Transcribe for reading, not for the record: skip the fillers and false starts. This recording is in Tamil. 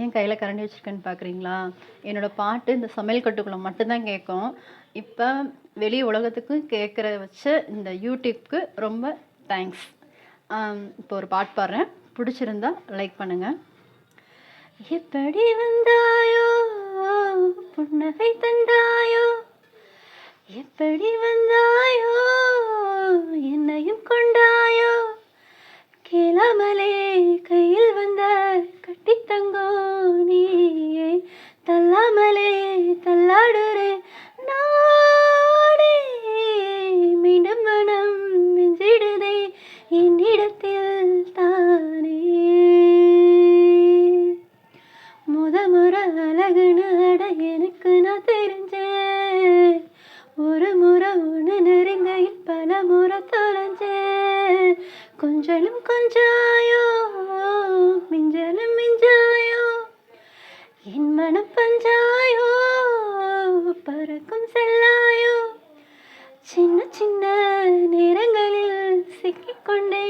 ஏன் கையில கரண்டி வச்சிருக்கேன்னு பார்க்குறீங்களா? என்னோட பாட்டு இந்த சமையல் கட்டுக்குள்ள மட்டும் தான் கேட்கும். இப்ப வெளி உலகத்துக்கும் கேட்கற வச்ச இந்த யூடியூப்க்கு ரொம்ப தேங்க்ஸ். இப்போ ஒரு பாட்டு பாடுறேன். பிடிச்சிருந்தா லைக் பண்ணுங்க. எப்படி வந்தாயோ புன்னகை தந்தாயோ, எப்படி வந்தாயோ என்னையும் கொண்டாயோ, கேளாமலே கையில் வந்த கட்டி தங்கோ நீயே, தள்ளாமலே தள்ளாடுறே நாடே, மீண்டும் மனம் மிஞ்சிடுதே என்னிடத்தில் தானே, முற அழகுன்னு அட எனக்கு நான் தெரிஞ்சேன், ஒரு முறை ஒன்று நெருங்கையில் பல முறை தொலைஞ்சேன், கொஞ்சலும் கொஞ்சாயோ மிஞ்சலும் மிஞ்சாயோ, என் மனம் பஞ்சாயோ பறக்கும் செல்லாயோ, சின்ன சின்ன நேரங்களில் சிக்கிக்கொண்டே